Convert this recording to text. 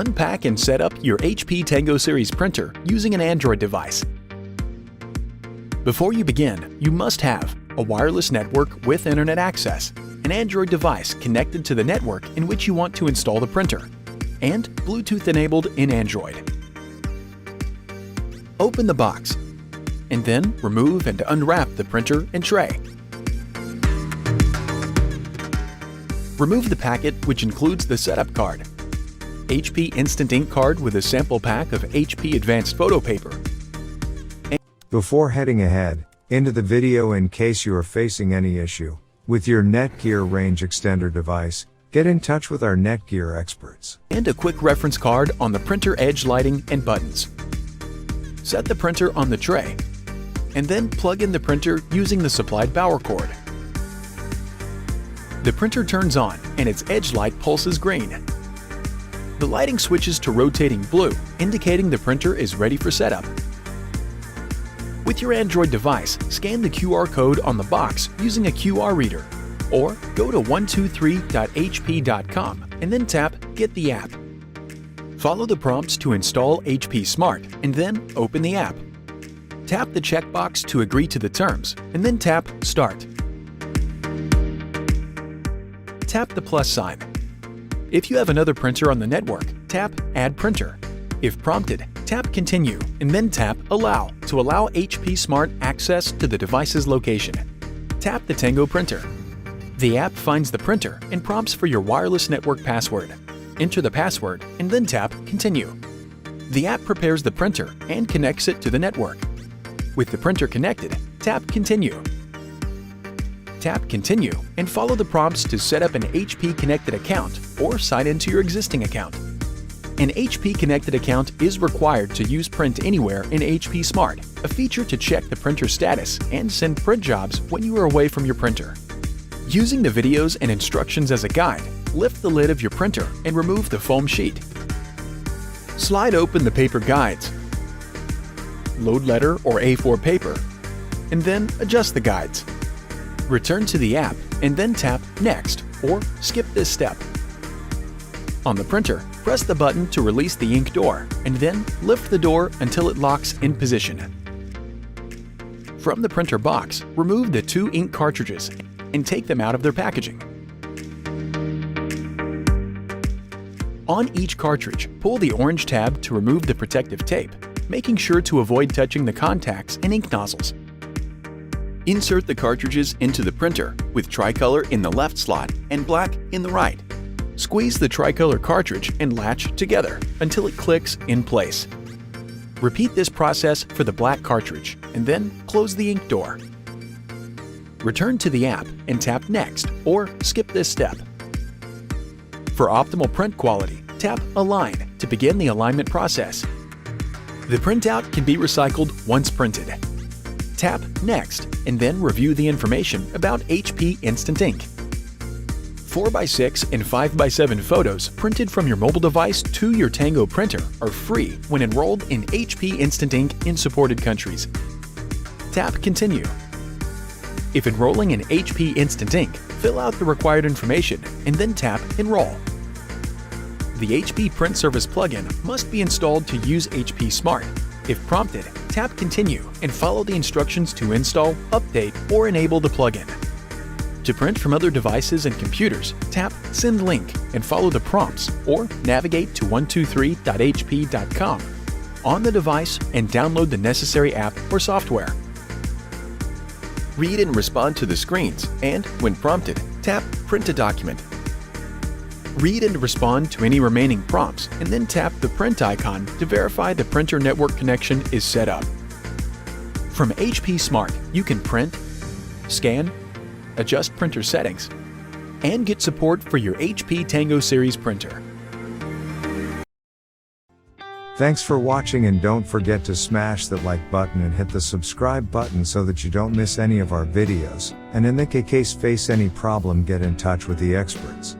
Unpack and set up your HP Tango series printer using an Android device. Before you begin, you must have a wireless network with internet access, an Android device connected to the network in which you want to install the printer, and Bluetooth enabled in Android. Open the box, and then remove and unwrap the printer and tray. Remove the packet, which includes the setup card, HP Instant Ink card with a sample pack of HP Advanced Photo Paper. Before heading ahead into the video, in case you are facing any issue with your Netgear range extender device, get in touch with our Netgear experts. And a quick reference card on the printer edge lighting and buttons. Set the printer on the tray, and then plug in the printer using the supplied power cord. The printer turns on and its edge light pulses green. The lighting switches to rotating blue, indicating the printer is ready for setup. With your Android device, scan the QR code on the box using a QR reader, or go to 123.hp.com and then tap Get the app. Follow the prompts to install HP Smart and then open the app. Tap the checkbox to agree to the terms and then tap Start. Tap the plus sign. If you have another printer on the network, tap Add Printer. If prompted, tap Continue and then tap Allow to allow HP Smart access to the device's location. Tap the Tango Printer. The app finds the printer and prompts for your wireless network password. Enter the password and then tap Continue. The app prepares the printer and connects it to the network. With the printer connected, tap Continue. Tap Continue and follow the prompts to set up an HP Connected account or sign into your existing account. An HP Connected account is required to use Print Anywhere in HP Smart, a feature to check the printer status and send print jobs when you are away from your printer. Using the videos and instructions as a guide, lift the lid of your printer and remove the foam sheet. Slide open the paper guides, load letter or A4 paper, and then adjust the guides. Return to the app and then tap Next or skip this step. On the printer, press the button to release the ink door and then lift the door until it locks in position. From the printer box, remove the 2 ink cartridges and take them out of their packaging. On each cartridge, pull the orange tab to remove the protective tape, making sure to avoid touching the contacts and ink nozzles. Insert the cartridges into the printer with tricolor in the left slot and black in the right. Squeeze the tricolor cartridge and latch together until it clicks in place. Repeat this process for the black cartridge and then close the ink door. Return to the app and tap Next or skip this step. For optimal print quality, tap Align to begin the alignment process. The printout can be recycled once printed. Tap Next and then review the information about HP Instant Ink. 4x6 and 5x7 photos printed from your mobile device to your Tango printer are free when enrolled in HP Instant Ink in supported countries. Tap Continue. If enrolling in HP Instant Ink, fill out the required information and then tap Enroll. The HP Print Service plugin must be installed to use HP Smart. If prompted, tap Continue and follow the instructions to install, update, or enable the plugin. To print from other devices and computers, tap Send Link and follow the prompts or navigate to 123.hp.com on the device and download the necessary app or software. Read and respond to the screens and, when prompted, tap Print a document. Read and respond to any remaining prompts and then tap the print icon to verify the printer network connection is set up. From HP Smart, you can print, scan, adjust printer settings, and get support for your HP Tango series printer. Thanks for watching, and don't forget to smash that like button and hit the subscribe button so that you don't miss any of our videos, and in the case face any problem, get in touch with the experts.